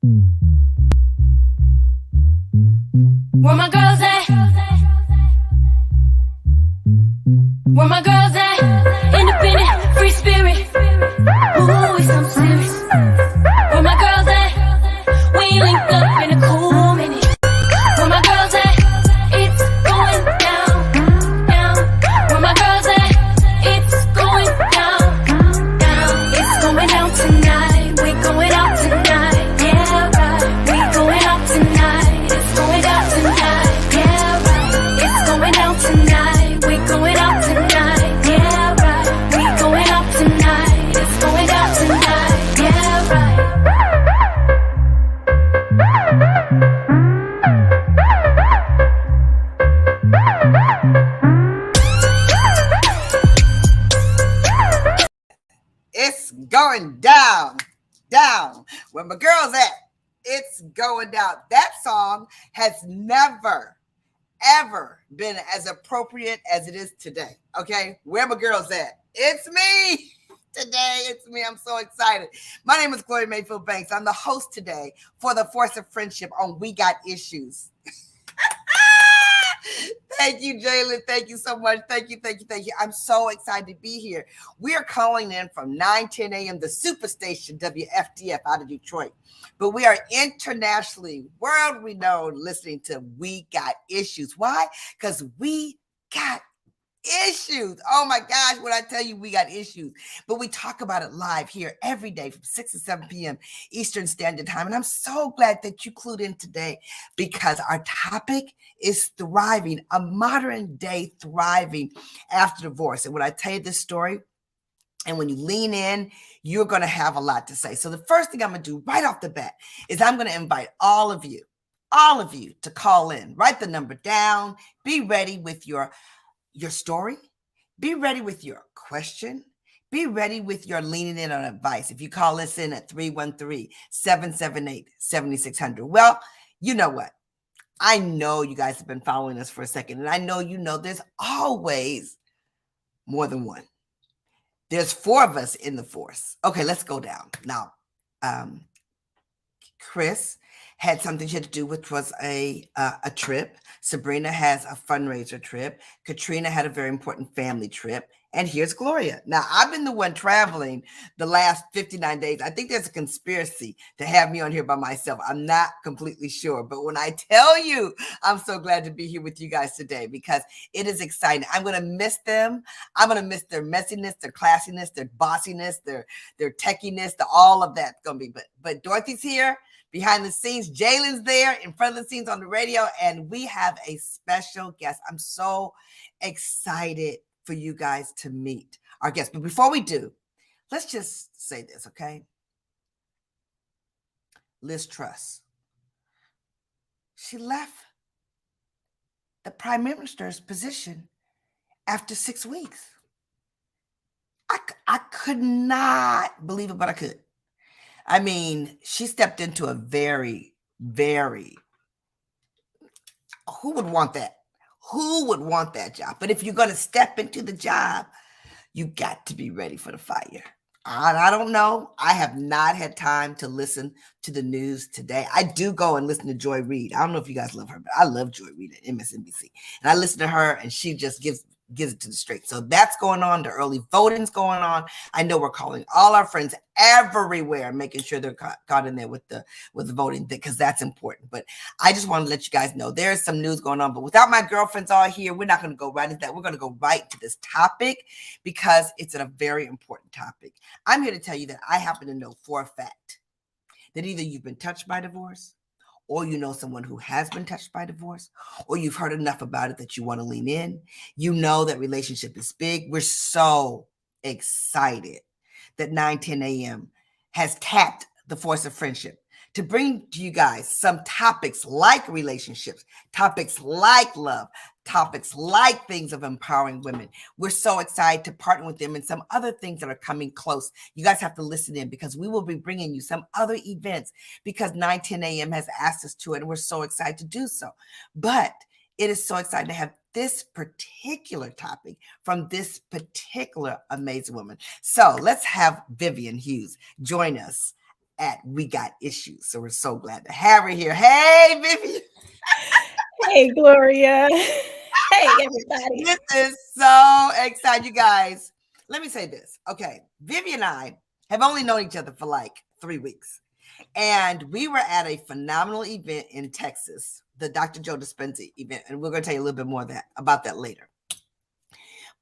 Where my girls at? Where my girls at? Independent, free spirit. Ooh, it's so serious. Where my girls at? We ain't linked up in a cool minute. Where my girls at? It's going down, down. Where my girls at? It's going down, down. It's going down tonight. We going out tonight. Yeah, right. We going out tonight. It's going down tonight. Yeah, right. It's going down tonight. We going out tonight. Yeah, right. We going out tonight. It's going down tonight. Yeah, right. It's going down, down. Where my girls at? It's going down. That song has never, ever been as appropriate as it is today. Okay, where my girls at? It's me. Today, it's me. I'm so excited. My name is Gloria Mayfield Banks. I'm the host today for The Force of Friendship on We Got Issues. Thank you, Jalen. Thank you so much. Thank you. I'm so excited to be here. We are calling in from 9:10 a.m. the Superstation WFDF out of Detroit. But we are internationally, world renowned listening to We Got Issues. Why? Because we got issues. Oh my gosh, when I tell you we got issues. But we talk about it live here every day from 6 to 7 p.m. Eastern Standard Time. And I'm so glad that you clued in today because our topic is thriving, a modern day thriving after divorce. And when I tell you this story, and when you lean in, you're going to have a lot to say. So the first thing I'm going to do right off the bat is I'm going to invite all of you to call in. Write the number down. Be ready with your story. Be ready with your question. Be ready with your leaning in on advice. If you call us in at 313-778-7600. Well, you know what? I know you guys have been following us for a second, and I know you know there's always more than one. There's 4 of us in the force. Okay, let's go down. Now, Chris had something she had to do, which was a trip. Sabrina has a fundraiser trip. Katrina had a very important family trip. And here's Gloria. Now, I've been the one traveling the last 59 days. I think there's a conspiracy to have me on here by myself. I'm not completely sure. But when I tell you, I'm so glad to be here with you guys today because it is exciting. I'm going to miss them. I'm going to miss their messiness, their classiness, their bossiness, their techiness, all of that's going to be. But Dorothy's here. Behind the scenes, Jalen's there in front of the scenes on the radio, and we have a special guest. I'm so excited for you guys to meet our guest. But before we do, let's just say this, okay? Liz Truss. She left the prime minister's position after 6 weeks. I could not believe it, but I could. I mean, she stepped into a very, very, who would want that? Who would want that job? But if you're going to step into the job, you got to be ready for the fire. I don't know. I have not had time to listen to the news today. I do go and listen to Joy Reid. I don't know if you guys love her, but I love Joy Reid at MSNBC. And I listen to her, and she just gives it to the straight. So that's going on. The early voting's going on. I know we're calling all our friends everywhere, making sure they're caught in there with the voting because that's important. But I just want to let you guys know there's some news going on. But without my girlfriends all here, we're not going to go right into that. We're going to go right to this topic because it's a very important topic. I'm here to tell you that I happen to know for a fact that either you've been touched by divorce, or you know someone who has been touched by divorce, or you've heard enough about it that you want to lean in. You know that relationship is big. We're so excited that 9:10 a.m. has tapped the force of friendship to bring to you guys some topics like relationships, topics like love, topics like things of empowering women. We're so excited to partner with them and some other things that are coming close. You guys have to listen in because we will be bringing you some other events because 9:10 a.m. has asked us to, and we're so excited to do so. But it is so exciting to have this particular topic from this particular amazing woman. So let's have Vivian Hughes join us at We Got Issues. So we're so glad to have her here. Hey, Vivian. Hey, Gloria. Hey, everybody. This is so exciting, you guys. Let me say this. Okay. Vivian and I have only known each other for like 3 weeks. And we were at a phenomenal event in Texas, the Dr. Joe Dispenza event. And we're going to tell you a little bit more about that later.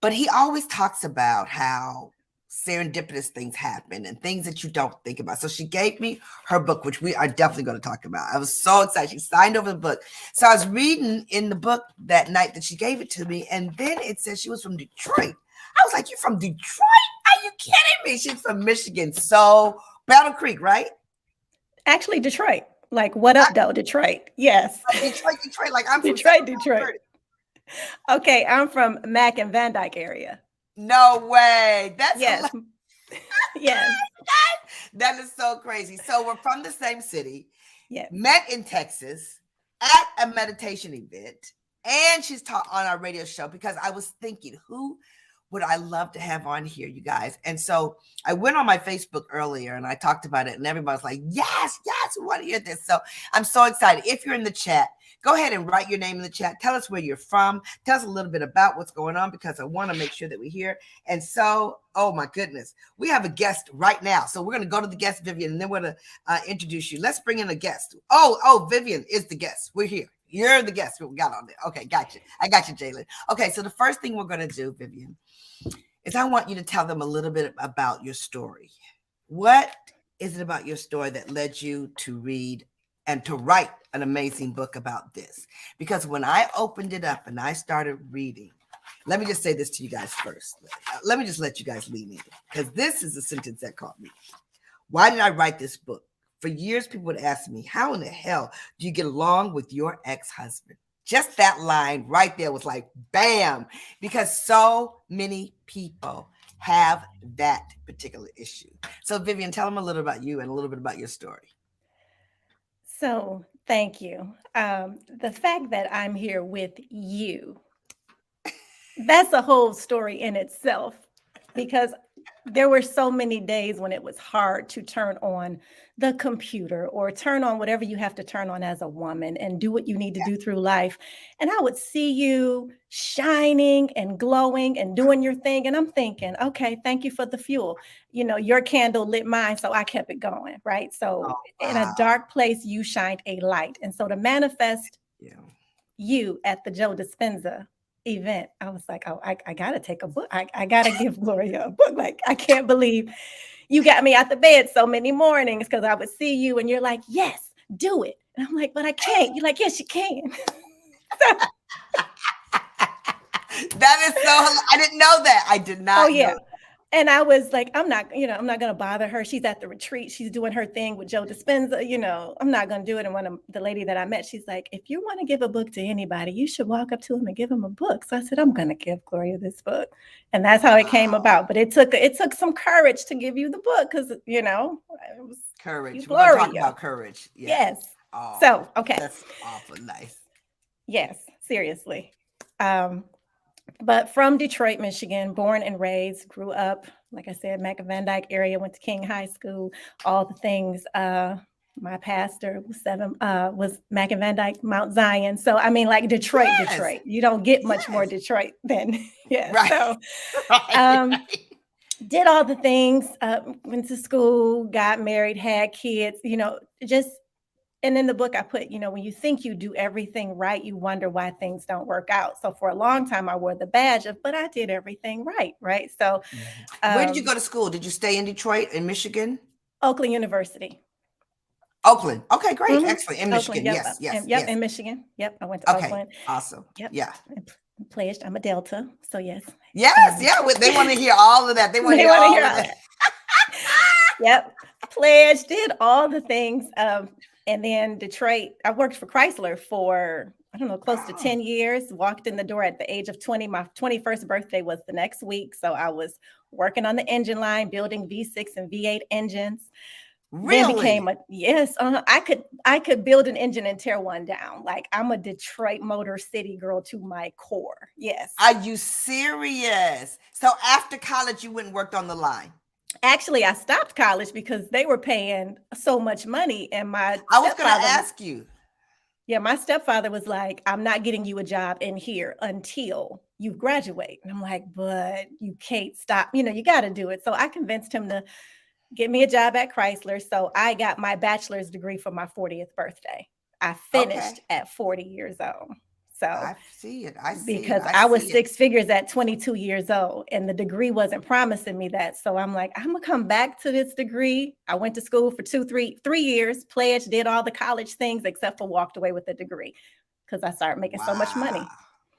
But he always talks about how serendipitous things happen and things that you don't think about. So she gave me her book, which we are definitely going to talk about. I was so excited. She signed over the book. So I was reading in the book that night that she gave it to me. And then it said she was from Detroit. I was like, "You're from Detroit? Are you kidding me?" She's from Michigan. So Battle Creek, right? Actually, Detroit. Like, what up, though, Detroit? Yes. Detroit. Like, I'm from Detroit. Okay, I'm from Mack and Van Dyke area. No way. That's yes. Yes. That is so crazy. So we're from the same city. Yeah. Met in Texas at a meditation event. And she's taught on our radio show because I was thinking, who would I love to have on here, you guys? And so I went on my Facebook earlier and I talked about it and everybody's like, yes, we want to hear this. So I'm so excited. If you're in the chat, go ahead and write your name in the chat. Tell us where you're from. Tell us a little bit about what's going on because I want to make sure that we hear. And so, oh my goodness, we have a guest right now. So we're going to go to the guest, Vivian, and then we're going to introduce you. Let's bring in a guest. Oh, Vivian is the guest. We're here. You're the guest. We got on there. Okay, gotcha. I got you, Jalen. Okay, so the first thing we're going to do, Vivian, is I want you to tell them a little bit about your story. What is it about your story that led you to read and to write an amazing book about this? Because when I opened it up and I started reading, let me just say this to you guys first. Let me just let you guys lean in because this is a sentence that caught me. Why did I write this book? For years, people would ask me, how in the hell do you get along with your ex-husband? Just that line right there was like, bam, because so many people have that particular issue. So Vivian, tell them a little about you and a little bit about your story. So thank you. The fact that I'm here with you, that's a whole story in itself because there were so many days when it was hard to turn on the computer or turn on whatever you have to turn on as a woman and do what you need to do through life. And I would see you shining and glowing and doing your thing. And I'm thinking, okay, thank you for the fuel. You know, your candle lit mine, so I kept it going, right? So in a dark place, you shined a light. And so to manifest you at the Joe Dispenza event, I was like, oh, I gotta take a book. I gotta give Gloria a book. Like, I can't believe you got me out the bed so many mornings because I would see you and you're like, yes, do it. And I'm like, but I can't. You're like, yes, you can. That is so, I didn't know that. I did not Oh, yeah. know. And I was like, I'm not going to bother her. She's at the retreat. She's doing her thing with Joe Dispenza. I'm not going to do it. And one of the lady that I met, she's like, if you want to give a book to anybody, you should walk up to them and give them a book. So I said, I'm going to give Gloria this book. And that's how it came about. But it took some courage to give you the book because, it was courage. We're going to talk about courage. Yeah. Yes. Oh, so, okay. That's awful nice. Yes, seriously. But from Detroit, Michigan, born and raised, grew up, like I said, Mack and Van Dyke area, went to King High School, all the things. My pastor was Mack and Van Dyke, Mount Zion. So, I mean, like Detroit. You don't get much more Detroit than, Right. So, right. did all the things, went to school, got married, had kids, and in the book I put, when you think you do everything right, you wonder why things don't work out. So for a long time, I wore the badge of, but I did everything right. Right. So where did you go to school? Did you stay in Detroit, in Michigan? Oakland University. Oakland. Okay, great. Mm-hmm. Excellent. In Oakland, Michigan. Yes. In Michigan. Yep. I went to Oakland. Awesome. Yep. Yeah. Pledged. I'm a Delta. So yes. Yes. Yeah. They want to hear all of that. They want to hear all of that. Yep. Pledged, did all the things. And then Detroit, I worked for Chrysler for, close to 10 years, walked in the door at the age of 20. My 21st birthday was the next week. So I was working on the engine line, building V6 and V8 engines. Really? Then I could build an engine and tear one down. Like, I'm a Detroit Motor City girl to my core. Yes. Are you serious? So after college, you went and worked on the line? Actually, I stopped college because they were paying so much money, and my I was going to stepfather, ask you. yeah, my stepfather was like, "I'm not getting you a job in here until you graduate." And I'm like, "But you can't stop. You got to do it." So I convinced him to get me a job at Chrysler. So I got my bachelor's degree for my 40th birthday. I finished Okay. at 40 years old. So I see it. I see it. because I I was see it. six figures at 22 years old and the degree wasn't promising me that. So I'm like, I'm gonna come back to this degree. I went to school for 3 years, pledged, did all the college things except for walked away with the degree because I started making so much Wow. money.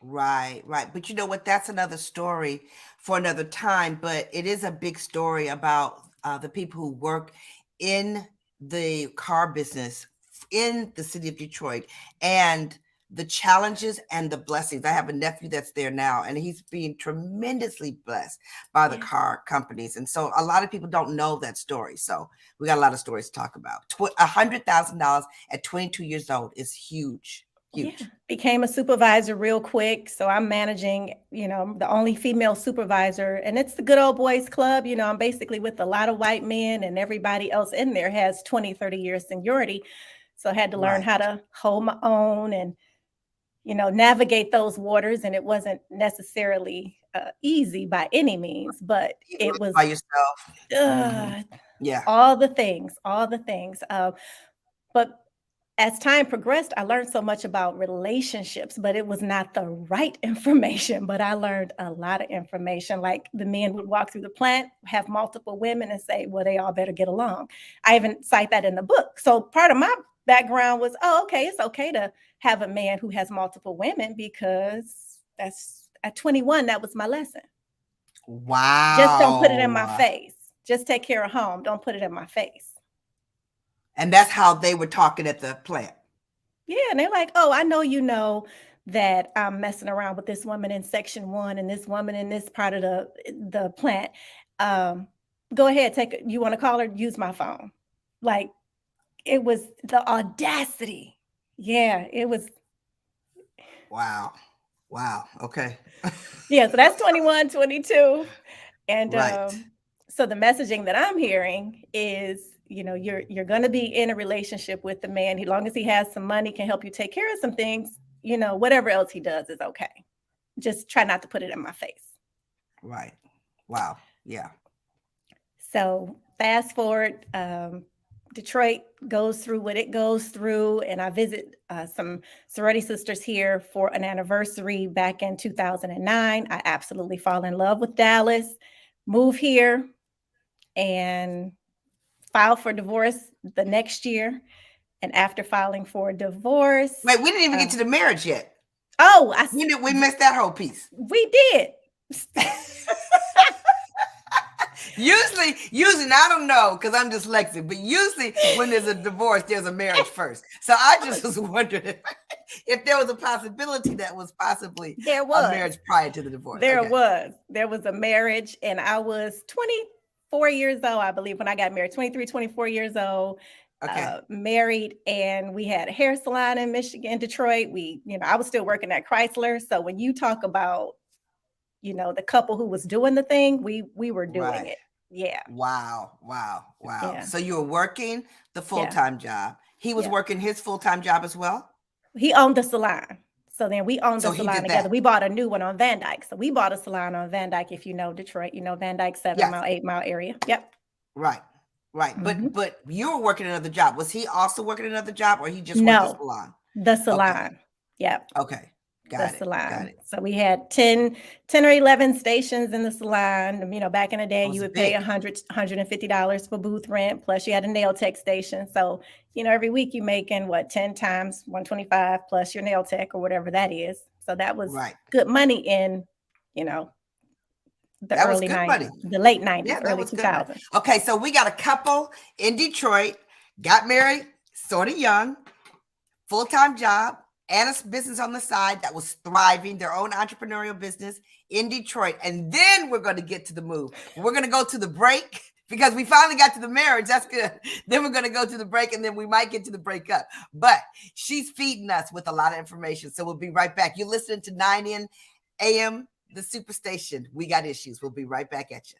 Right, right. But you know what? That's another story for another time. But it is a big story about the people who work in the car business in the city of Detroit and the challenges and the blessings. I have a nephew that's there now, and he's being tremendously blessed by the Yes. car companies. And so a lot of people don't know that story. So we got a lot of stories to talk about. $100,000 at 22 years old is huge. Yeah, Huge. became a supervisor real quick. So I'm managing, the only female supervisor, and it's the good old boys club. I'm basically with a lot of white men, and everybody else in there has 20, 30 years seniority. So I had to learn Right. how to hold my own and, navigate those waters. And it wasn't necessarily easy by any means, but You do it it by was yourself. Mhm. uh, Yeah. all the things, all the things. But as time progressed, I learned so much about relationships, but it was not the right information. But I learned a lot of information. Like the men would walk through the plant, have multiple women, and say, well, they all better get along. I even cite that in the book. So part of my background was, oh, okay, it's okay to have a man who has multiple women because that's at 21, that was my lesson. Just don't put it in my Wow. face. Just take care of home. Don't put it in my face. And that's how they were talking at the plant. Yeah, and they're like, "Oh, I know you know that I'm messing around with this woman in section 1 and this woman in this part of the plant. Um, Go ahead, you want to call her? Use my phone." Like it was the audacity. Yeah, it was. Wow. Wow. Okay. Yeah, so that's 21, 22. And Right. so the messaging that I'm hearing is, you're going to be in a relationship with the man. As long as he has some money, can help you take care of some things, whatever else he does is okay. Just try not to put it in my face. Right. Wow. Yeah. So fast forward, Detroit goes through what it goes through, and I visit some sorority sisters here for an anniversary back in 2009. I absolutely fall in love with Dallas, move here, and file for divorce the next year. And after filing for divorce, Wait, we didn't even get to the marriage yet. oh, We missed that whole piece. we did. Usually, and I don't know because I'm dyslexic, but usually when there's a divorce, there's a marriage first. So I just was wondering if there was a possibility that was possibly There a was. marriage prior to the divorce. There Okay. was. There was a marriage, and I was 24 years old, I believe, when I got married. 23, 24 years old, Okay. married, and we had a hair salon in Michigan, Detroit. I was still working at Chrysler. So when you talk about, the couple who was doing the thing, we were doing Right. it. Yeah. Wow. Wow. Wow. Yeah. So you were working the Yeah. full-time job. He was Yeah. working his full-time job as well. He owned the salon. So then we owned So the he salon did together. that. We bought a new one on Van Dyke. So we bought a salon on Van Dyke. If you know Detroit, Van Dyke, 7 Yes. mile, 8 mile area. Yep. Right. Right. Mhm. But you were working another job. Was he also working another job or he just worked the No, salon? the Okay. salon. Yep. Okay. The Got it. Got salon. it. So we had 10 or 11 stations in the salon. Back in the day, It was you would pay big. $150 for booth rent, plus you had a nail tech station. So, every week you making 10 times 125 plus your nail tech or whatever that is. So that was Right. good money in, the That was early good 90s, money. the late 90s, Yeah, that early was good money. 2000s. Okay, so we got a couple in Detroit, got married sort of young, full-time job, and a business on the side that was thriving, their own entrepreneurial business in Detroit. And then we're going to get to the move. We're going to go to the break because we finally got to the marriage. That's good. Then we're going to go to the break and then we might get to the breakup. But she's feeding us with a lot of information. So we'll be right back. You're listening to 9 AM, the Superstation. We got issues. We'll be right back at you.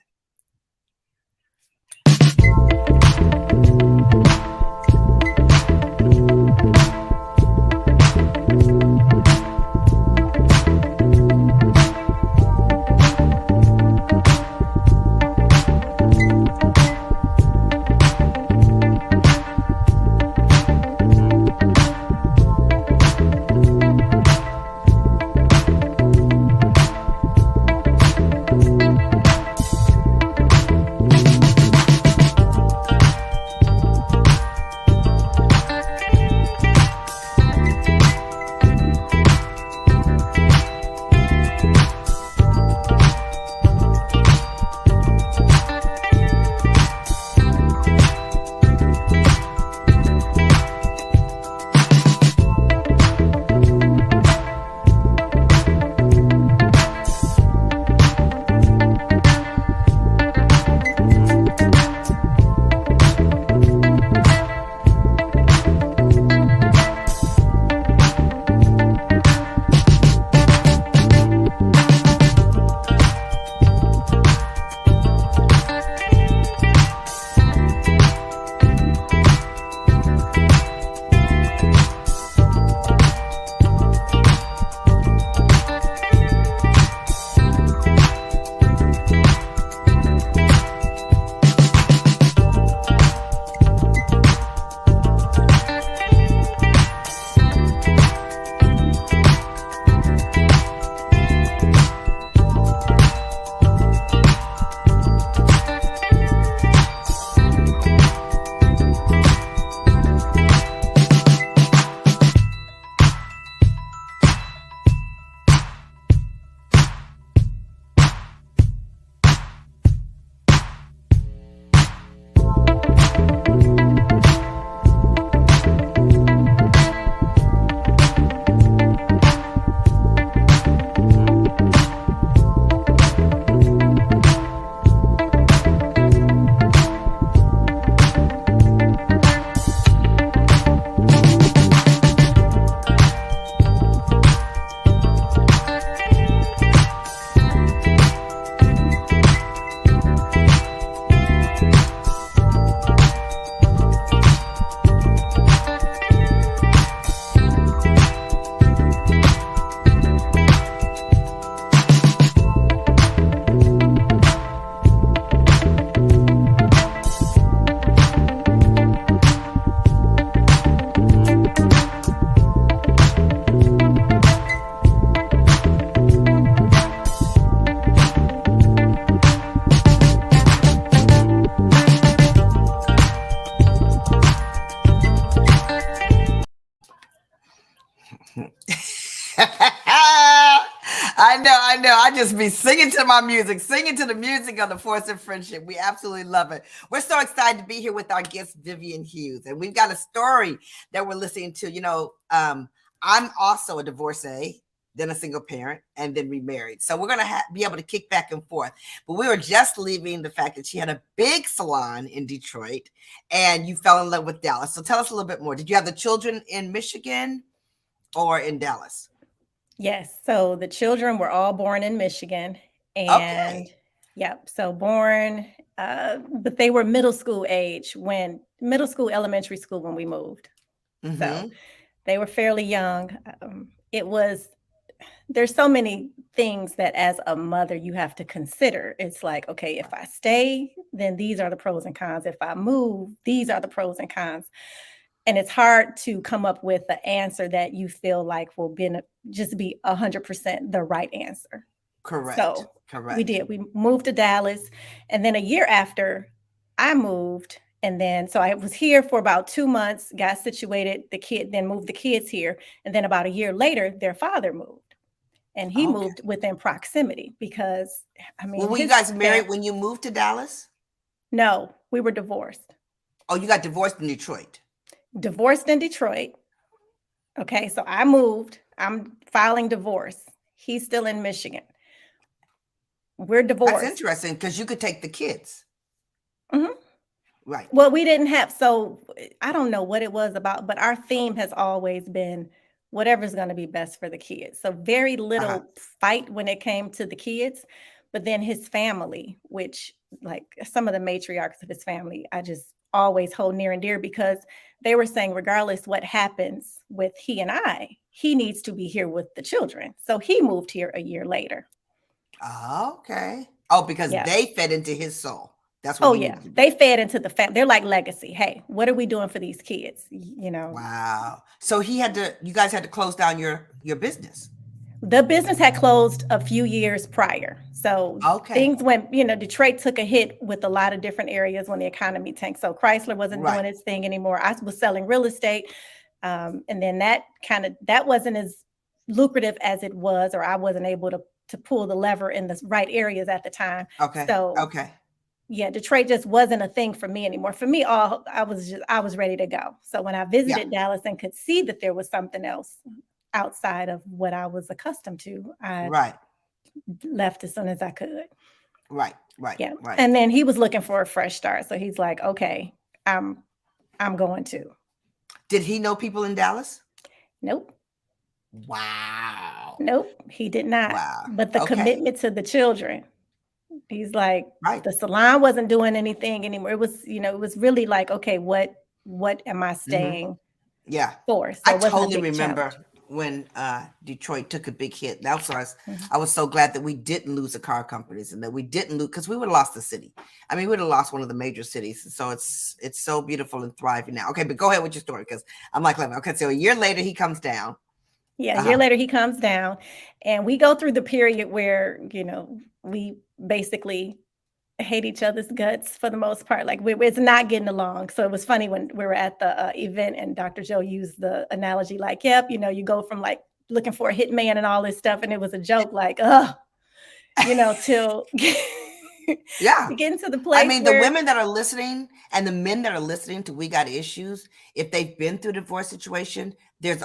I know. I just be singing to my music, singing to the music of the Force of Friendship. We absolutely love it. We're so excited to be here with our guest, Vivian Hughes. And we've got a story that we're listening to. I'm also a divorcee, then a single parent, and then remarried. So we're going to be able to kick back and forth. But we were just leaving the fact that she had a big salon in Detroit and you fell in love with Dallas. So tell us a little bit more. Did you have the children in Michigan or in Dallas? Yes. So the children were all born in Michigan. And Okay. yep. So born, but they were middle school, elementary school when we moved. So Mm-hmm. they were fairly young. There's so many things that as a mother you have to consider. It's like, okay, if I stay, then these are the pros and cons. If I move, these are the pros and cons. And it's hard to come up with the answer that you feel like will just be 100% the right answer. Correct. So Correct. we did. We moved to Dallas. And then a year after I moved, and then so I was here for about 2 months, got situated, then moved the kids here. And then about a year later, their father moved. And he Okay. moved within proximity because, I mean, Well, were you his guys married fam- when you moved to Dallas? No, we were divorced. Oh, you got divorced in Detroit. Divorced in Detroit. Okay, so I moved. I'm filing divorce. He's still in Michigan. We're That's divorced. interesting because you could take the kids. Mhm. Right. Well, we didn't have, so I don't know what it was about, but our theme has always been whatever's going to be best for the kids. So very little fight when it came to the kids, but then his family, which like some of the matriarchs of his family, I just always hold near and dear because they were saying, regardless what happens with he and I, he needs to be here with the children. So he moved here a year later. Okay. Oh, because Yeah. they fed into his soul. That's where Oh, he yeah. needed to They be. fed into the family. They're like legacy. Hey, what are we doing for these kids? You know, Wow. So you guys had to close down your business. the business had closed a few years prior. So Okay. things went, Detroit took a hit with a lot of different areas when the economy tanked. So Chrysler wasn't Right. doing its thing anymore. I was selling real estate. And then that wasn't as lucrative as it was, or I wasn't able to pull the lever in the right areas at the time. Okay. So Okay. yeah, Detroit just wasn't a thing for me anymore. For me, I was ready to go. So when I Yeah. visited Dallas and could see that there was something else outside of what I was accustomed to, I Right. left as soon as I could. Right. Right. Yeah. Right. And then he was looking for a fresh start. So he's like, okay, I'm going to. Did he know people in Dallas? Nope. Wow. Nope, he did not. Wow. But the Okay. commitment to the children, he's like, Right. the salon wasn't doing anything anymore. It was really like, okay, what am I staying Yeah. for? So I it wasn't a totally big challenge. remember when Detroit took a big hit. That's why Mhm. I was so glad that we didn't lose the car companies and that we didn't lose, because we would have lost the city. I mean, we would have lost one of the major cities. So it's so beautiful and thriving now. Okay, but go ahead with your story, because I'm like, okay, so a year later he comes down. Yeah, a year later he comes down and we go through the period where, we basically hate each other's guts for the most part. Like it's not getting along. So it was funny when we were at the event and Dr. Joe used the analogy like, yep, you go from like looking for a hitman and all this stuff. And it was a joke like, till Yeah. to get into the I place mean, the where, women that are listening and the men that are listening to We Got Issues, if they've been through a divorce situation, there's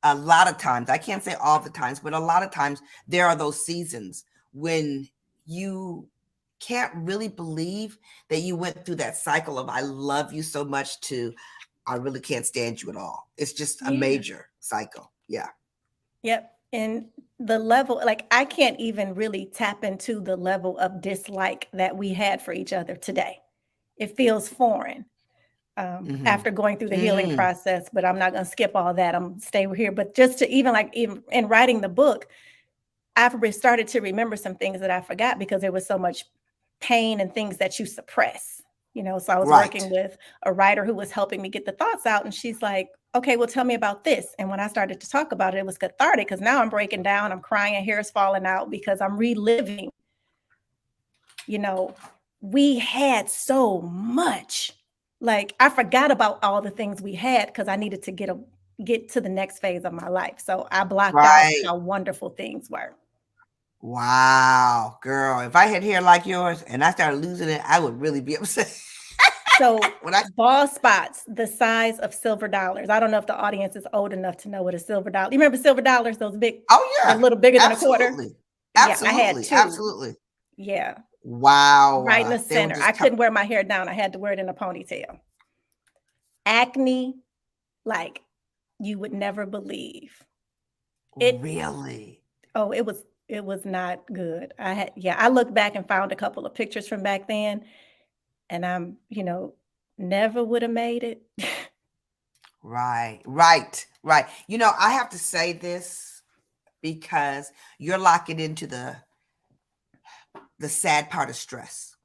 a lot of times, I can't say all the times, but a lot of times there are those seasons when you can't really believe that you went through that cycle of I love you so much to I really can't stand you at all. It's just a yeah, major cycle. Yeah. yep. And the level, like I can't even really tap into the level of dislike that we had for each other today. It feels foreign. Mm-hmm. After going through the healing Mm, process, but I'm not going to skip all that. I'm stay here. But just to even in writing the book, I've started to remember some things that I forgot because there was so much pain and things that you suppress. So I was right. working with a writer who was helping me get the thoughts out, and she's like, "Okay, well, tell me about this." And when I started to talk about it, it was cathartic because now I'm breaking down, I'm crying, and hair is falling out because I'm reliving. You know, we had so much. Like I forgot about all the things we had because I needed to get to the next phase of my life. So I blocked out Right. how wonderful things were. Wow, girl. If I had hair like yours and I started losing it, I would really be upset. So when I bald spots the size of silver dollars. I don't know if the audience is old enough to know what a silver dollar. You remember silver dollars? Those big, Oh they're a yeah. little bigger than a quarter. Absolutely. Yeah, I had Absolutely. two. Absolutely. Yeah, Wow. right in the They were center. I just couldn't wear my hair down. I had to wear it in a ponytail. Acne, like you would never believe. It really. Oh, it was not good. I looked back and found a couple of pictures from back then and never would have made it. Right. Right. Right. I have to say this because you're locking into the sad part of stress.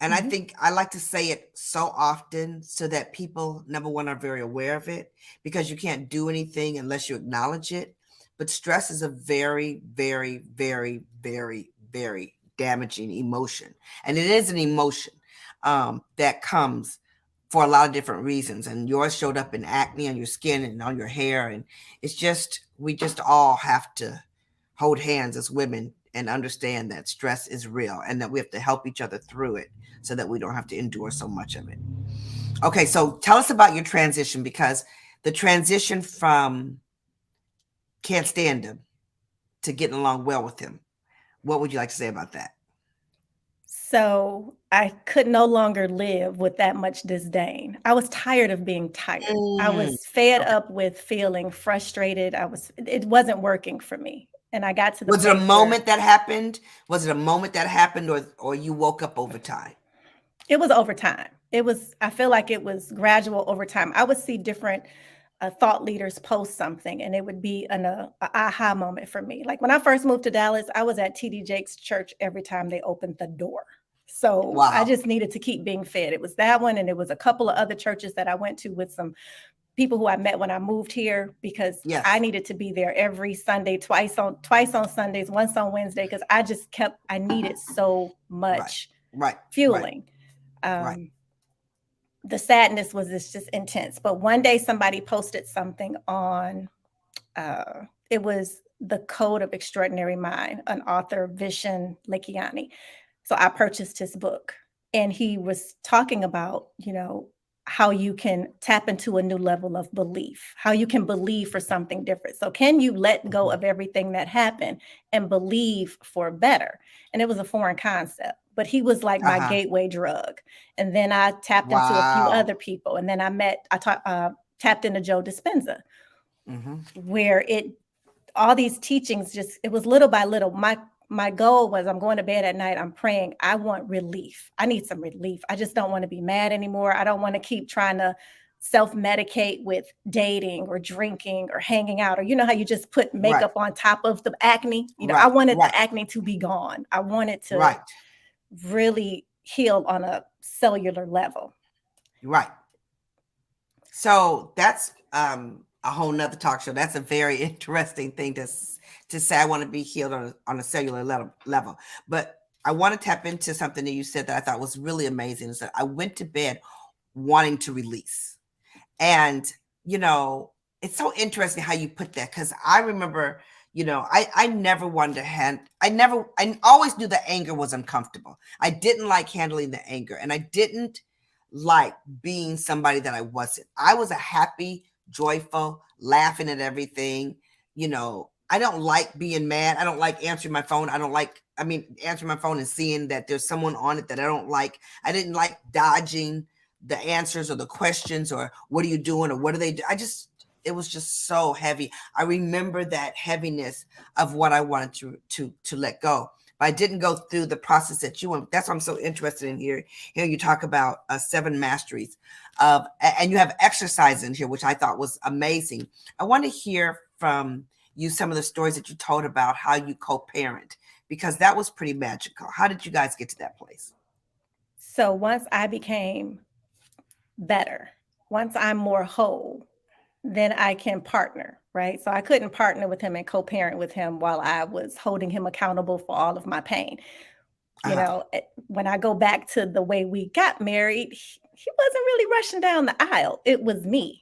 And I Mhm. think I like to say it so often so that people, number one, are very aware of it because you can't do anything unless you acknowledge it. But stress is a very, very, very, very, very damaging emotion. And it is an emotion that comes for a lot of different reasons. And yours showed up in acne on your skin and on your hair. And we just all have to hold hands as women and understand that stress is real and that we have to help each other through it so that we don't have to endure so much of it. Okay, so tell us about your transition because the transition from can't stand him to getting along well with him. What would you like to say about that? So I could no longer live with that much disdain. I was tired of being tired. I Mm, was fed okay. up with feeling frustrated. It wasn't working for me. And I got to the Was it a place where moment that happened? Was it a moment that happened or you woke up over time? it was over time. I feel like it was gradual over time. I would see different thought leaders post something, and it would be a aha moment for me. Like when I first moved to Dallas, I was at TD Jakes Church every time they opened the door. So I Wow. just needed to keep being fed. It was that one, and it was a couple of other churches that I went to with some people who I met when I moved here, because Yes. I needed to be there every Sunday, twice on Sundays, once on Wednesday, because I needed so much Right. fueling. Right. The sadness was just intense. But one day somebody posted something on, it was The Code of Extraordinary Mind, an author, Vishen Lakhiani. So I purchased his book, and he was talking about, how you can tap into a new level of belief, how you can believe for something different. So can you let go of everything that happened and believe for better? And it was a foreign concept, but he was like my gateway drug. And then I tapped into a few other people, and then tapped into Joe Dispenza, where all these teachings it was little by little. My goal was, I'm going to bed at night, I'm praying, I want relief. I need some relief. I just don't want to be mad anymore. I don't want to keep trying to self-medicate with dating or drinking or hanging out, or how you just put makeup on top of the acne. I wanted the acne to be gone. I wanted to really heal on a cellular level. Right. So that's a whole nother talk show. That's a very interesting thing to say. I want to be healed on a cellular level. But I want to tap into something that you said that I thought was really amazing. Is that I went to bed wanting to release. And, it's so interesting how you put that, because I remember, I never wanted to I always knew the anger was uncomfortable. I didn't like handling the anger, and I didn't like being somebody that I wasn't. I was a happy, joyful, laughing at everything. I don't like being mad. I don't like answering my phone. Answering my phone and seeing that there's someone on it that I don't like. I didn't like dodging the answers or the questions or what are you doing or what do they do? It was just so heavy. I remember that heaviness of what I wanted to let go. But I didn't go through the process that you went. That's what I'm so interested in here. You talk about 7 masteries and you have exercise in here, which I thought was amazing. I want to hear from you some of the stories that you told about how you co-parent, because that was pretty magical. How did you guys get to that place? So once I became better, once I'm more whole, then I can partner, right? So I couldn't partner with him and co-parent with him while I was holding him accountable for all of my pain. When I go back to the way we got married, he wasn't really rushing down the aisle. It was me.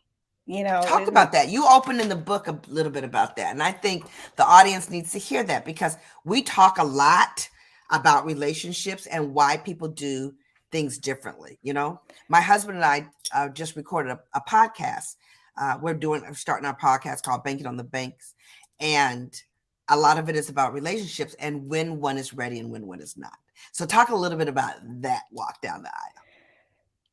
Talk about that. You opened in the book a little bit about that. And I think the audience needs to hear that, because we talk a lot about relationships and why people do things differently. My husband and I just recorded a podcast. We're starting our podcast called Banking on the Banks. And a lot of it is about relationships and when one is ready and when one is not. So talk a little bit about that walk down the aisle.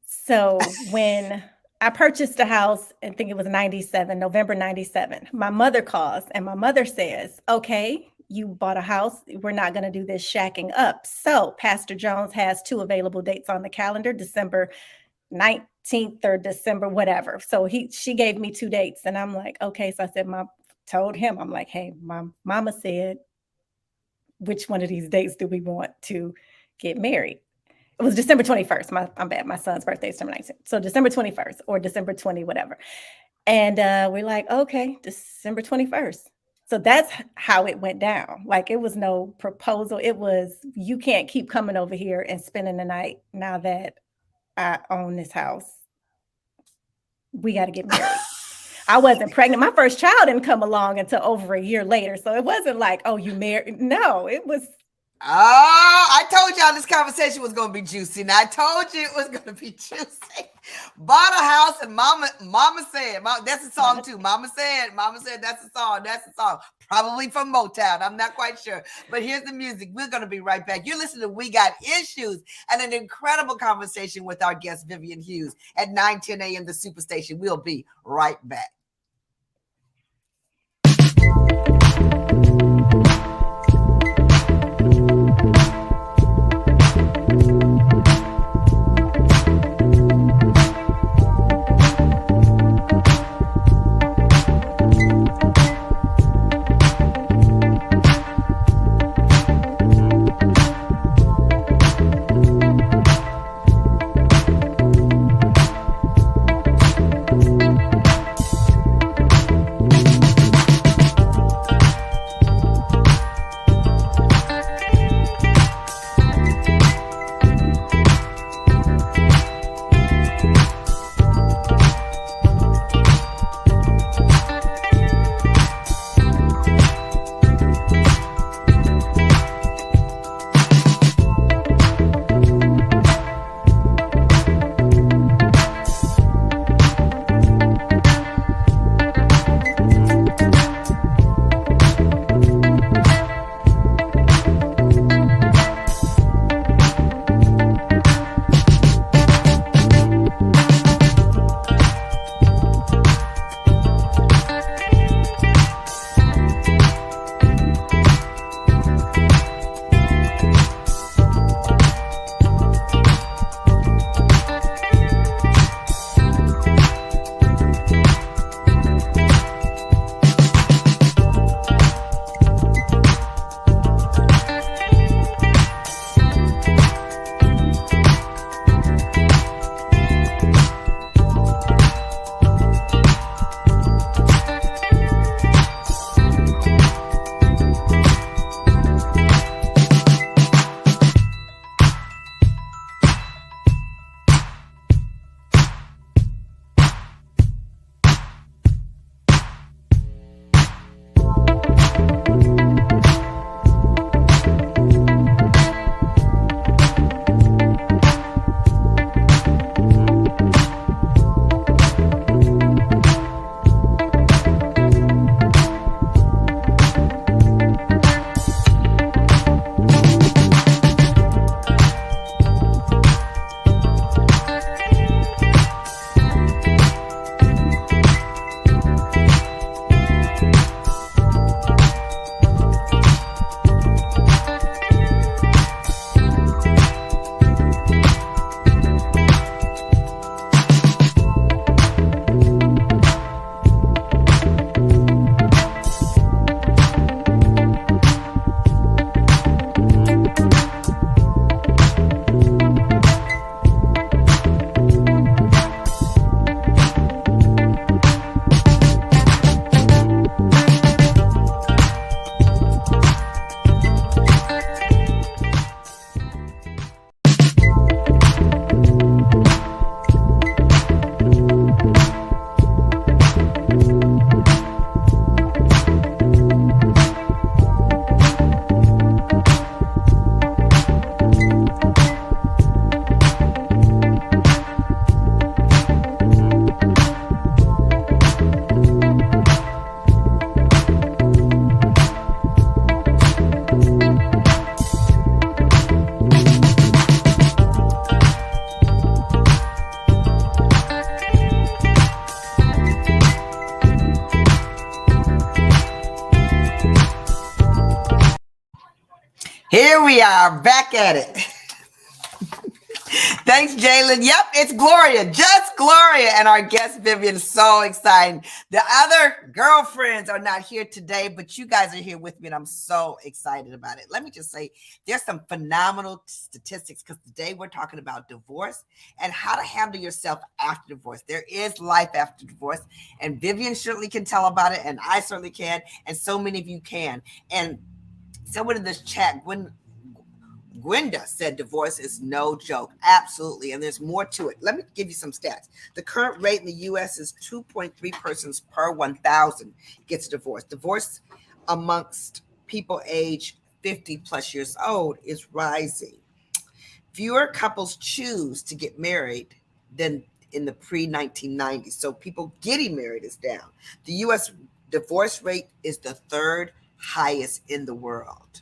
So when I purchased a house, I think it was November 97. My mother calls and my mother says, okay, you bought a house. We're not going to do this shacking up. So Pastor Jones has 2 available dates on the calendar, December 19th or December, whatever. So she gave me 2 dates and I'm like, okay. So I said, told him, I'm like, hey, mama said, which one of these dates do we want to get married? It was December 21st. I'm bad. My son's birthday is December 19th. So December 21st or December 20, whatever. And we're like, okay, December 21st. So that's how it went down. Like, it was no proposal. It was, you can't keep coming over here and spending the night now that I own this house. We got to get married. I wasn't pregnant. My first child didn't come along until over a year later. So it wasn't like, oh, you married. No, it was. Oh, I told y'all this conversation was going to be juicy. Now I told you it was going to be juicy. Bought a house and mama said, that's a song too. Mama said, that's a song. Probably from Motown. I'm not quite sure. But here's the music. We're going to be right back. You're listening to We Got Issues, and an incredible conversation with our guest, Vivian Hughes, at 9:10 a.m. The Superstation. We'll be right back. Here we are back at it. Thanks, Jalen. Yep, it's Gloria, just Gloria, and our guest Vivian is so exciting. The other girlfriends are not here today, but you guys are here with me, and I'm so excited about it. Let me just say, there's some phenomenal statistics because today we're talking about divorce and how to handle yourself after divorce. There is life after divorce, and Vivian certainly can tell about it, and I certainly can, and so many of you can. And someone in this chat, Gwenda said divorce is no joke. Absolutely. And there's more to it. Let me give you some stats. The current rate in the U.S. is 2.3 persons per 1,000 gets divorced. Divorce amongst people age 50 plus years old is rising. Fewer couples choose to get married than in the pre-1990s. So people getting married is down. The U.S. divorce rate is the third highest in the world.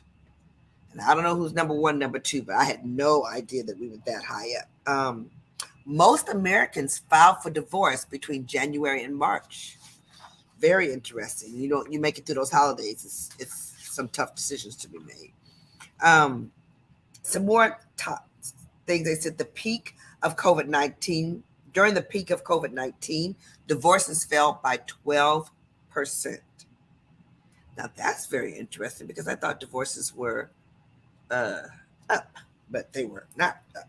I don't know who's number one, number two, but I had no idea that we were that high up. Most Americans filed for divorce between January and March. Very interesting. You make it through those holidays. It's some tough decisions to be made. Some more top things. They said during the peak of COVID-19, divorces fell by 12%. Now that's very interesting because I thought divorces were up, but they were not up.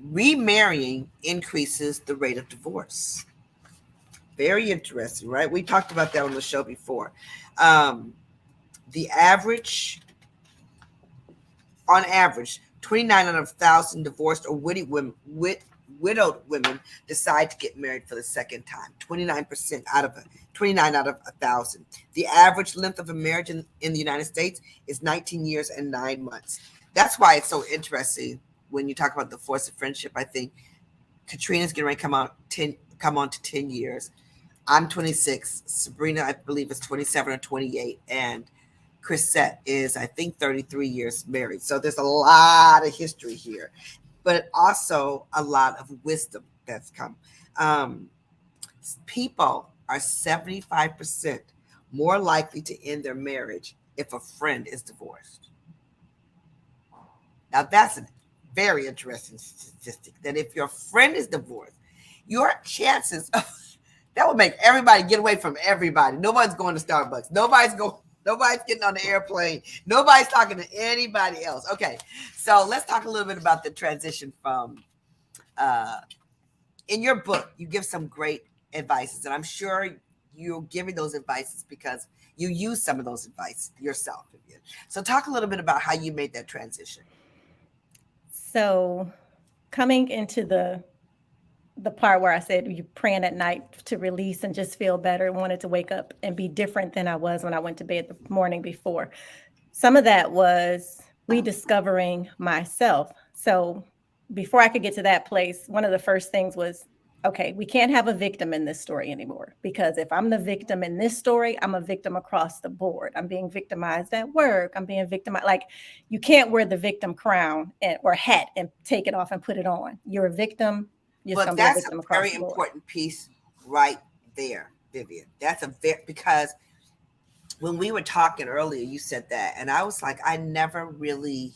Remarrying increases the rate of divorce. Very interesting, right? We talked about that on the show before. The average, on average, 29 out of 1,000 divorced or widowed women decide to get married for the second time. 29 out of 1,000. The average length of a marriage in the United States is 19 years and 9 months. That's why it's so interesting when you talk about the force of friendship. I think Katrina's getting ready to come on to 10 years. I'm 26. Sabrina, I believe, is 27 or 28. And Chrisette is, I think, 33 years married. So there's a lot of history here, but also a lot of wisdom that's come. People are 75% more likely to end their marriage if a friend is divorced. Now, that's a very interesting statistic, that if your friend is divorced, your chances of that would make everybody get away from everybody. Nobody's going to Starbucks. Nobody's getting on the airplane. Nobody's talking to anybody else. Okay, so let's talk a little bit about the transition from, in your book, you give some great advices, and I'm sure you're giving those advices because you use some of those advice yourself. So talk a little bit about how you made that transition. So coming into the part where I said you praying at night to release and just feel better, wanted to wake up and be different than I was when I went to bed the morning before. Some of that was rediscovering myself. So before I could get to that place, one of the first things was, okay, we can't have a victim in this story anymore, because if I'm the victim in this story, I'm a victim across the board. I'm being victimized at work. I'm being victimized. Like, you can't wear the victim crown or hat and take it off and put it on. You're a victim. But that's a very important piece right there, Vivian. Because when we were talking earlier, you said that, and I was like, I never really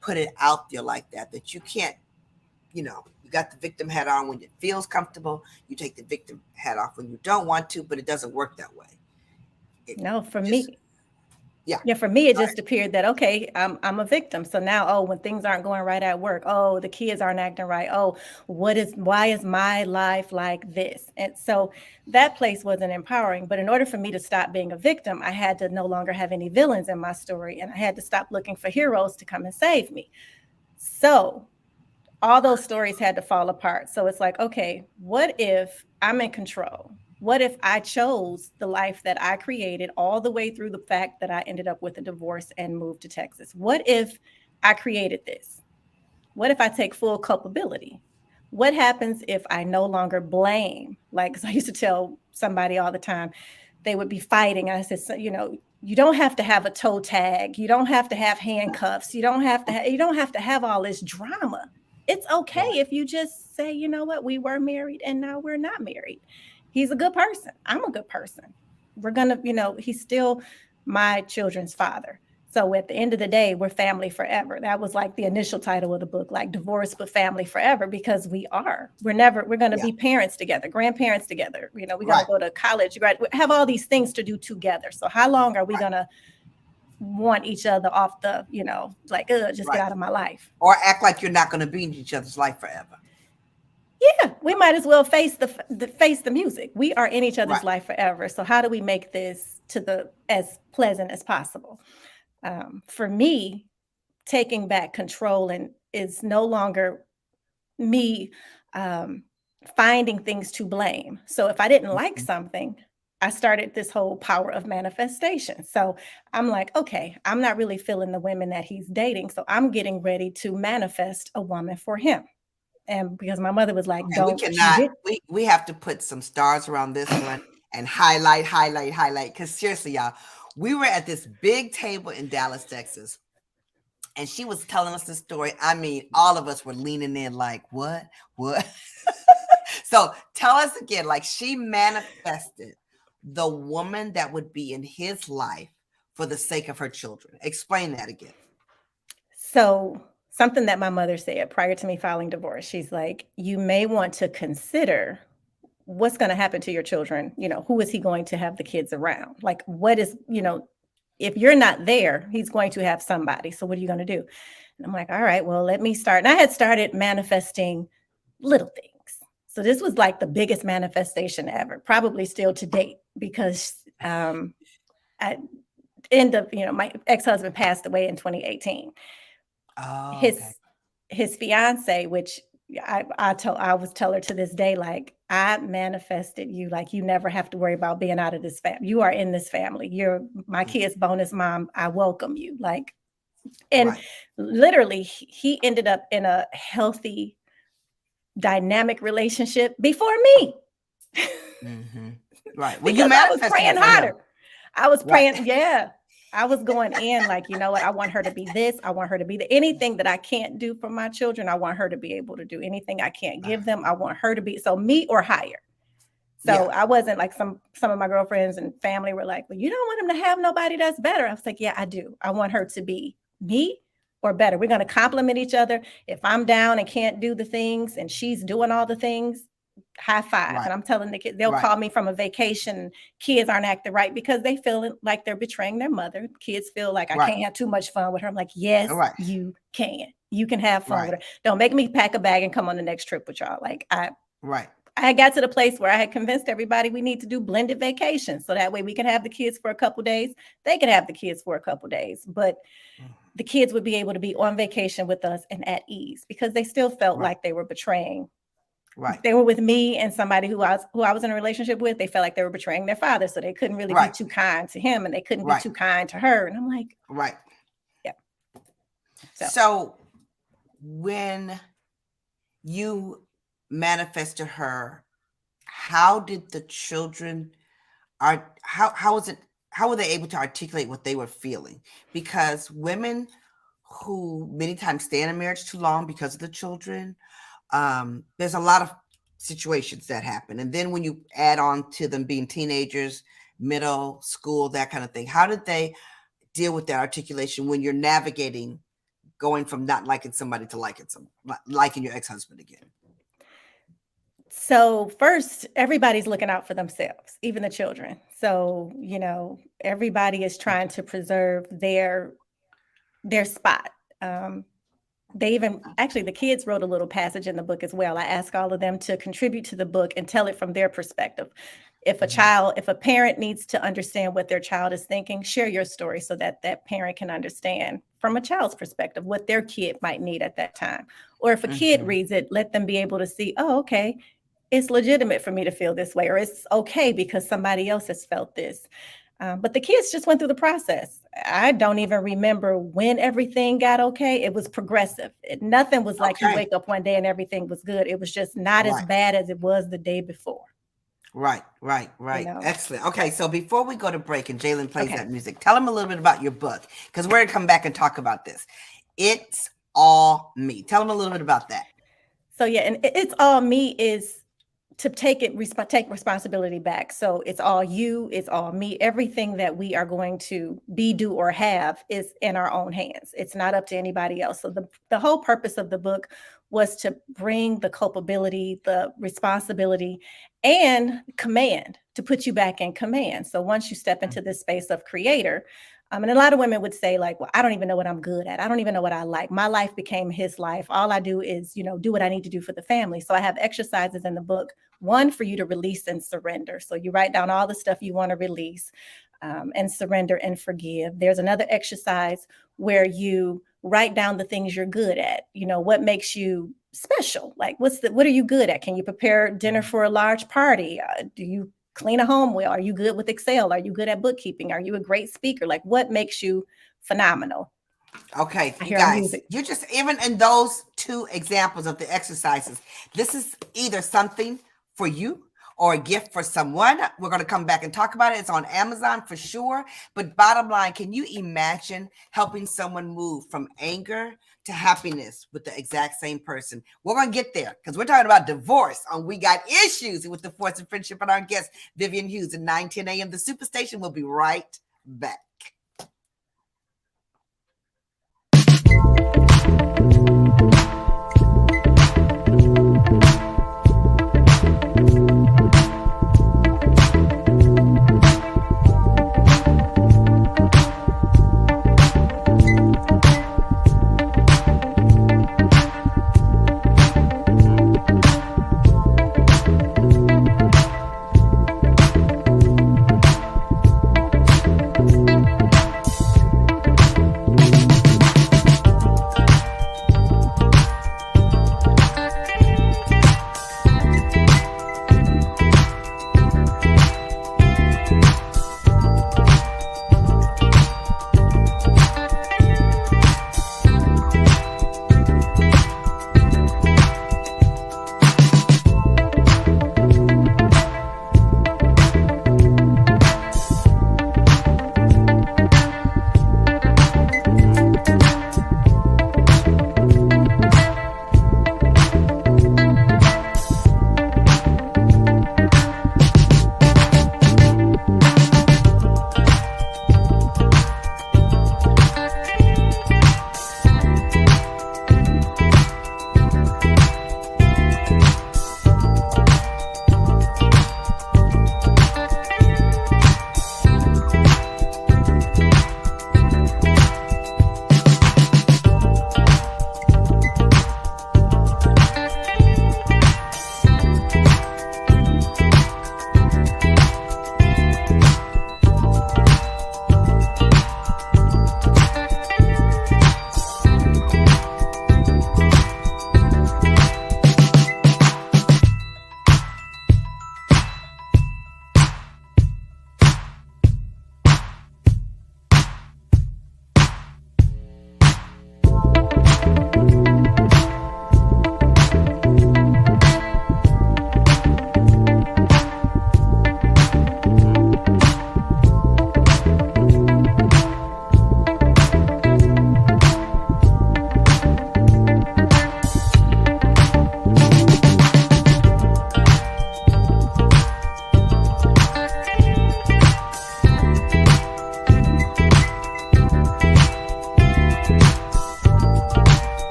put it out there like that you can't, you got the victim hat on when it feels comfortable. You take the victim hat off when you don't want to, but it doesn't work that way. For me, it just appeared that, okay, I'm a victim. So now, when things aren't going right at work, the kids aren't acting right. Why is my life like this? And so that place wasn't empowering. But in order for me to stop being a victim, I had to no longer have any villains in my story. And I had to stop looking for heroes to come and save me. So all those stories had to fall apart. So it's like, okay, what if I'm in control? What if I chose the life that I created all the way through the fact that I ended up with a divorce and moved to Texas? What if I created this? What if I take full culpability? What happens if I no longer blame? Like, 'cause I used to tell somebody all the time, they would be fighting. And I said, you don't have to have a toe tag. You don't have to have handcuffs. You don't have to have all this drama. It's okay if you just say, you know what, we were married and now we're not married. He's a good person. I'm a good person. We're going to, he's still my children's father. So at the end of the day, we're family forever. That was like the initial title of the book, like divorce but family forever, because we're going to Yeah. be parents together, grandparents together. We're going Right. to go to college, have all these things to do together. So how long are we going to want each other off the, like, just Right. get out of my life? Or act like you're not going to be in each other's life forever. Yeah, we might as well face the music. We are in each other's Right. life forever. So how do we make this as pleasant as possible? For me, taking back control and is no longer me finding things to blame. So if I didn't like Mhm. something, I started this whole power of manifestation. So I'm like, okay, I'm not really feeling the women that he's dating. So I'm getting ready to manifest a woman for him. And because my mother was like, Okay, we don't you cannot, hit. we have to put some stars around this one and highlight. Because seriously, y'all, we were at this big table in Dallas, Texas, and she was telling us the story. I mean, all of us were leaning in like, what? So tell us again, like she manifested the woman that would be in his life for the sake of her children. Explain that again. So something that my mother said prior to me filing divorce, she's like, you may want to consider what's going to happen to your children. Who is he going to have the kids around? Like, what is, if you're not there, he's going to have somebody. So what are you going to do? And I'm like, all right, well, let me start. And I had started manifesting little things. So this was like the biggest manifestation ever, probably still to date, because I end up, my ex-husband passed away in 2018. Oh, okay. His fiance, which I was tell her to this day, like, I manifested you, like you never have to worry about being out of this family. You are in this family. You're my kid's bonus mom. I welcome you. Like, and Right. literally he ended up in a healthy, dynamic relationship before me. Mm-hmm. Right. Well, you Because I was manifested praying it for him. harder. I was Right. praying, yeah. I was going in like, you know what? I want her to be this. I want her to be anything that I can't do for my children. I want her to be able to do anything I can't give them. I want her to be so me or higher. So Yeah. I wasn't like some of my girlfriends and family were like, well, you don't want him to have nobody that's better. I was like, yeah, I do. I want her to be me or better. We're going to complement each other. If I'm down and can't do the things and she's doing all the things, high five. Right. And I'm telling the kids, they'll Right. call me from a vacation. Kids aren't acting right because they feel like they're betraying their mother. Kids feel like I Right. can't have too much fun with her. I'm like, yes, Right. you can. You can have fun Right. with her. Don't make me pack a bag and come on the next trip with y'all. Like Right. I got to the place where I had convinced everybody we need to do blended vacations. So that way we can have the kids for a couple days. They can have the kids for a couple days, but the kids would be able to be on vacation with us and at ease because they still felt Right. like they were betraying. Right. They were with me and somebody who I was in a relationship with. They felt like they were betraying their father. So they couldn't really be Right. too kind to him and they couldn't be Right. too kind to her. And I'm like, Right. yeah. So when you manifested her, how did the children how were they able to articulate what they were feeling? Because women who many times stay in a marriage too long because of the children, there's a lot of situations that happen. And then when you add on to them being teenagers, middle school, that kind of thing, how did they deal with that articulation when you're navigating going from not liking somebody to liking your ex-husband again? So first, everybody's looking out for themselves, even the children. So, everybody is trying to preserve their spot. They even actually the kids wrote a little passage in the book as well. I asked all of them to contribute to the book and tell it from their perspective. If a parent needs to understand what their child is thinking, share your story so that that parent can understand from a child's perspective what their kid might need at that time. Or if a kid reads it, let them be able to see, oh, okay, it's legitimate for me to feel this way, or it's okay because somebody else has felt this. But the kids just went through the process. I don't even remember when everything got okay. It was progressive. Nothing was like you Okay. wake up one day and everything was good. It was just not as Right. bad as it was the day before. Right. know. Excellent. Okay, so before we go to break and Jalen plays Okay. that music, tell them a little bit about your book because we're gonna come back and talk about this. It's All Me. Tell them a little bit about that. So yeah, and It's All Me is to take responsibility back. So it's all you, it's all me. Everything that we are going to be, do, or have is in our own hands. It's not up to anybody else. So the whole purpose of the book was to bring the culpability, the responsibility, and command, to put you back in command. So once you step into this space of creator, and a lot of women would say, like, well, I don't even know what I'm good at. I don't even know what I like. My life became his life. All I do is, do what I need to do for the family. So I have exercises in the book, one for you to release and surrender. So you write down all the stuff you want to release, and surrender and forgive. There's another exercise where you write down the things you're good at. What makes you special? Like, what are you good at? Can you prepare dinner for a large party? Do you clean a home well? Are you good with Excel? Are you good at bookkeeping? Are you a great speaker? Like, what makes you phenomenal? Okay, you guys, you just, even in those two examples of the exercises, this is either something for you or a gift for someone. We're going to come back and talk about it. It's on Amazon for sure. But bottom line, can you imagine helping someone move from anger to happiness with the exact same person? We're going to get there because we're talking about divorce on We Got Issues with the Force of Friendship, and our guest, Vivian Hughes, at 9:10 a.m. The Superstation will be right back.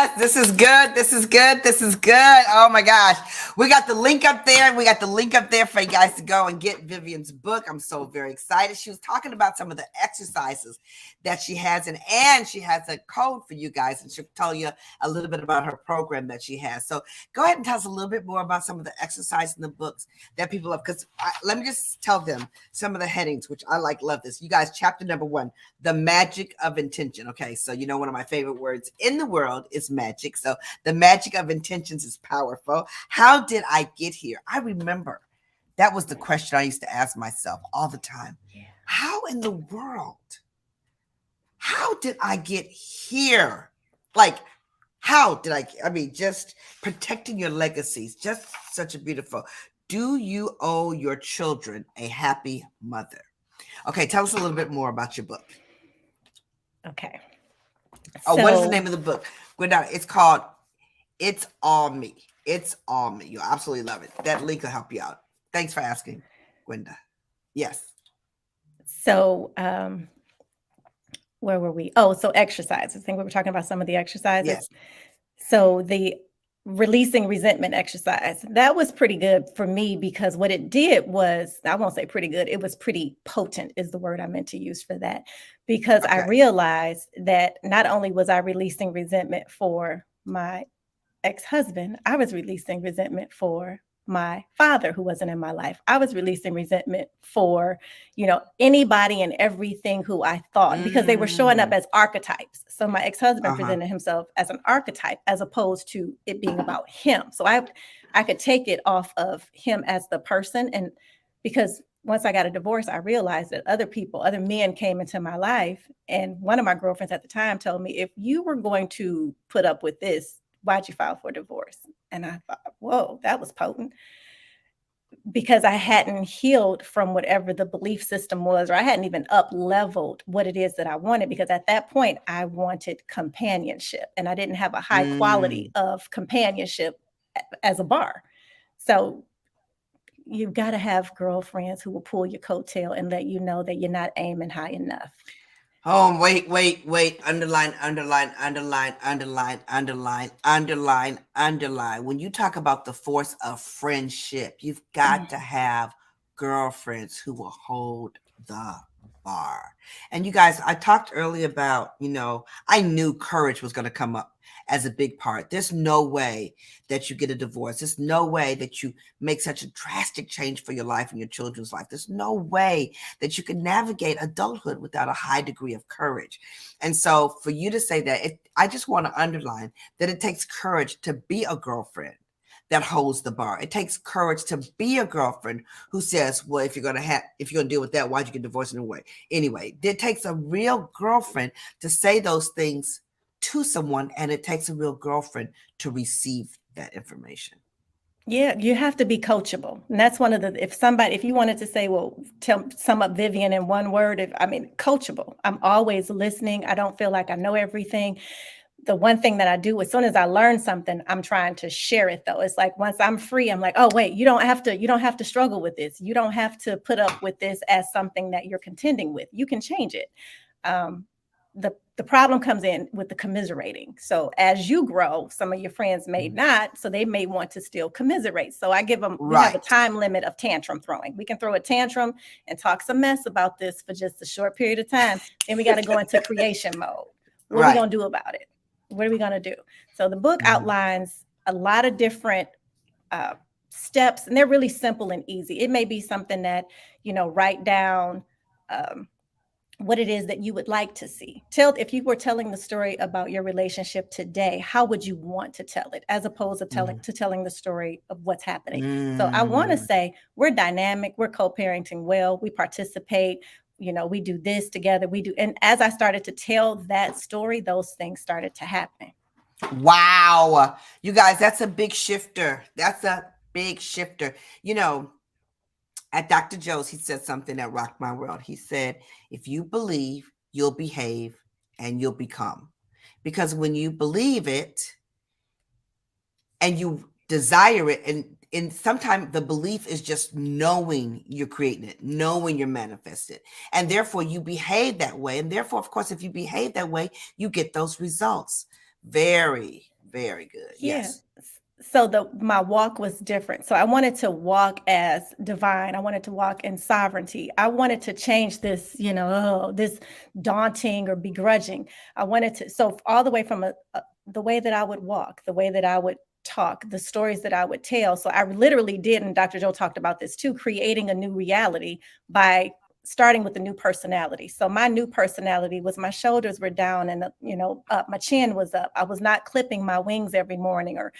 Yes, this is good. This is good. This is good. Oh my gosh. We got the link up there. We got the link up there for you guys to go and get Vivian's book. I'm so very excited. She was talking about some of the exercises that she has, and she has a code for you guys, and she'll tell you a little bit about her program that she has. So go ahead and tell us a little bit more about some of the exercises in the books that people love. Because let me just tell them some of the headings, which I love this. You guys, chapter number 1, the magic of intention. Okay, so you know one of my favorite words in the world is magic. So the magic of intentions is powerful. How did I get here? I remember that was the question I used to ask myself all the time. Yeah. How in the world? How did I get here? Like, how did I mean, just protecting your legacies, just such a beautiful. Do you owe your children a happy mother? Okay, tell us a little bit more about your book. Okay. Oh, what is the name of the book? Gwenda, it's called It's All Me. It's All Me. You'll absolutely love it. That link will help you out. Thanks for asking, Gwenda. Yes. So, where were we? Oh, so exercise. I think we were talking about some of the exercises. Yes. So the releasing resentment exercise, that was pretty good for me because what it did was, I won't say pretty good, it was pretty potent is the word I meant to use for that. Because I realized that not only was I releasing resentment for my ex-husband, I was releasing resentment for my father who wasn't in my life. I was releasing resentment for, anybody and everything who I thought, because they were showing up as archetypes. So my ex-husband presented himself as an archetype as opposed to it being about him. So I could take it off of him as the person. And because once I got a divorce, I realized that other men came into my life. And one of my girlfriends at the time told me, if you were going to put up with this, why'd you file for divorce? And I thought, whoa, that was potent. Because I hadn't healed from whatever the belief system was, or I hadn't even up-leveled what it is that I wanted. Because at that point, I wanted companionship, and I didn't have a high quality of companionship as a bar. So you've got to have girlfriends who will pull your coattail and let you know that you're not aiming high enough. Oh, wait. Underline. When you talk about the force of friendship, you've got to have girlfriends who will hold the bar. And you guys, I talked earlier about, I knew courage was going to come up as a big part. There's no way that you get a divorce. There's no way that you make such a drastic change for your life and your children's life. There's no way that you can navigate adulthood without a high degree of courage. And so for you to say that, I just want to underline that it takes courage to be a girlfriend that holds the bar. It takes courage to be a girlfriend who says, well, if you're going to deal with that, why'd you get divorced anyway? Anyway, it takes a real girlfriend to say those things to someone, and it takes a real girlfriend to receive that information. Yeah, you have to be coachable. And that's one of the, if you wanted to say, well, sum up Vivian in one word, coachable. I'm always listening. I don't feel like I know everything. The one thing that I do, as soon as I learn something, I'm trying to share it though. It's like, once I'm free, I'm like, oh wait, you don't have to struggle with this. You don't have to put up with this as something that you're contending with. You can change it. The problem comes in with the commiserating. So as you grow, some of your friends may not, so they may want to still commiserate. So I give them, we have a time limit of tantrum throwing. We can throw a tantrum and talk some mess about this for just a short period of time. Then we got to go into creation mode. What are we going to do about it? What are we going to do? So the book outlines a lot of different steps, and they're really simple and easy. It may be something that, write down what it is that you would like to see. If you were telling the story about your relationship today, how would you want to tell it, as opposed to telling the story of what's happening? So I want to say we're dynamic, we're co-parenting well, we participate, we do this together, and as I started to tell that story, those things started to happen. Wow. You guys, that's a big shifter. At Dr. Joe's, he said something that rocked my world. He said, if you believe, you'll behave and you'll become. Because when you believe it and you desire it, and sometimes the belief is just knowing you're creating it, knowing you're manifesting it, and therefore you behave that way. And therefore, of course, if you behave that way, you get those results. Very, Very good. Yeah. Yes. So my walk was different. So I wanted to walk as divine. I wanted to walk in sovereignty. I wanted to change this, this daunting or begrudging. I wanted to, so all the way from the way that I would walk, the way that I would talk, the stories that I would tell. So I literally did, and Dr. Joe talked about this too, creating a new reality by starting with a new personality. So my new personality was my shoulders were down and up, my chin was up. I was not clipping my wings every morning, or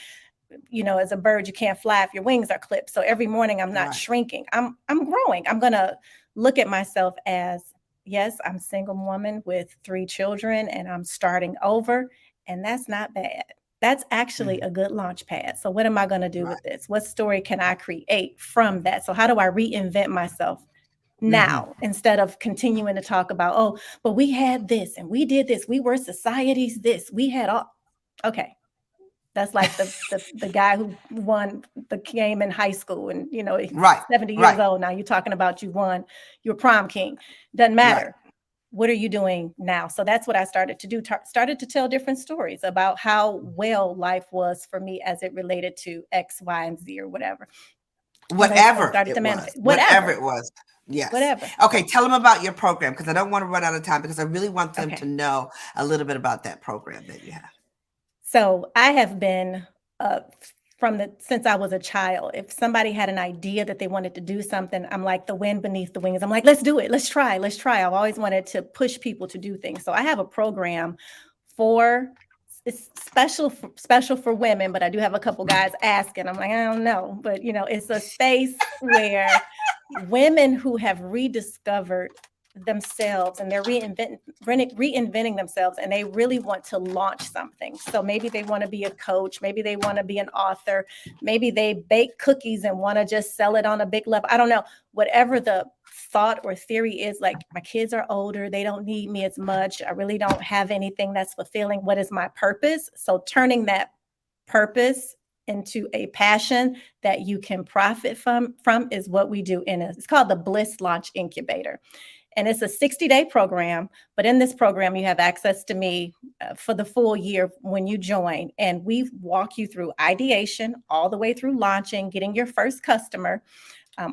as a bird you can't fly if your wings are clipped. So every morning I'm not Right. shrinking. I'm growing. I'm going to look at myself as, yes, I'm a single woman with 3 children and I'm starting over, and that's not bad. That's actually a good launch pad. So what am I going to do Right. with this? What story can I create from that? So how do I reinvent myself now instead of continuing to talk about, oh, but we had this and we did this. We were society's this. We had all. Okay. That's like the guy who won the game in high school, and he's Right. 70 years Right. old now. You're talking about you won your prom king. Doesn't Right. matter. What are you doing now? So that's what I started to do. Started to tell different stories about how well life was for me as it related to X, Y, and Z or whatever. Those things Whatever started it to was. manifest. Whatever Whatever. it was. Yes. Whatever. Okay. Tell them about your program, because I don't want to run out of time, because I really want them to Okay. know a little bit about that program that you have. So I have been since I was a child. If somebody had an idea that they wanted to do something, I'm like the wind beneath the wings. I'm like, let's do it. Let's try. Let's try. I've always wanted to push people to do things. So I have a program it's special for women, but I do have a couple guys asking. I'm like, I don't know, but it's a space where women who have rediscovered themselves and they're reinventing themselves, and they really want to launch something. So maybe they want to be a coach, maybe they want to be an author, maybe they bake cookies and want to just sell it on a big level. I don't know. Whatever the thought or theory is, like, my kids are older, they don't need me as much, I really don't have anything that's fulfilling. What is my purpose? So turning that purpose into a passion that you can profit from is what we do it's called the Bliss Launch Incubator. And it's a 60-day program. But in this program, you have access to me for the full year when you join. And we walk you through ideation all the way through launching, getting your first customer,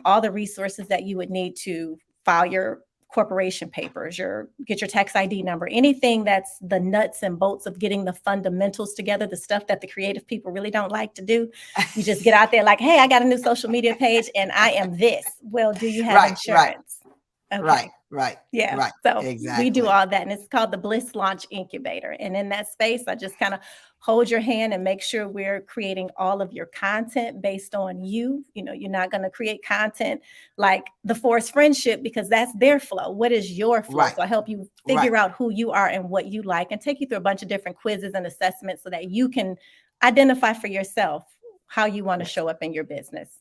all the resources that you would need to file your corporation papers, get your tax ID number, anything that's the nuts and bolts of getting the fundamentals together, the stuff that the creative people really don't like to do. You just get out there like, hey, I got a new social media page and I am this. Well, do you have insurance? Okay. Right. Yeah. Right. So Exactly. we do all that, and it's called the Bliss Launch Incubator. And in that space, I just kind of hold your hand and make sure we're creating all of your content based on you. You're not going to create content like the forced friendship, because that's their flow. What is your flow? Right. So I help you figure out who you are and what you like, and take you through a bunch of different quizzes and assessments so that you can identify for yourself how you want to show up in your business.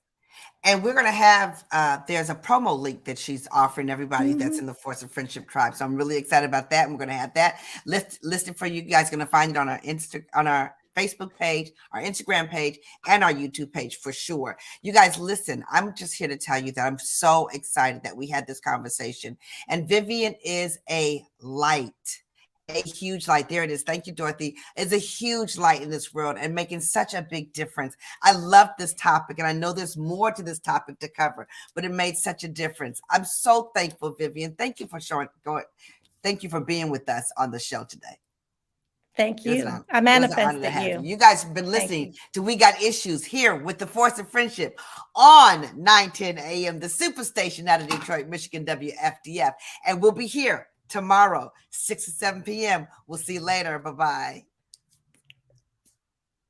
And we're going to have, there's a promo link that she's offering everybody that's in the Force of Friendship tribe. So I'm really excited about that. And we're going to have that listed for you guys. Going to find it on our Facebook page, our Instagram page, and our YouTube page for sure. You guys, listen, I'm just here to tell you that I'm so excited that we had this conversation. And Vivian is a light. A huge light. There it is. Thank you, Dorothy. Is a huge light in this world and making such a big difference. I love this topic, and I know there's more to this topic to cover, but it made such a difference. I'm so thankful, Vivian. Thank you for Thank you for being with us on the show today. Thank you. I manifested you. You guys have been listening to We Got Issues here with the Force of Friendship on 910 AM, the Superstation out of Detroit, Michigan, WFDF. And we'll be here tomorrow, 6 to 7 p.m. We'll see you later. Bye-bye.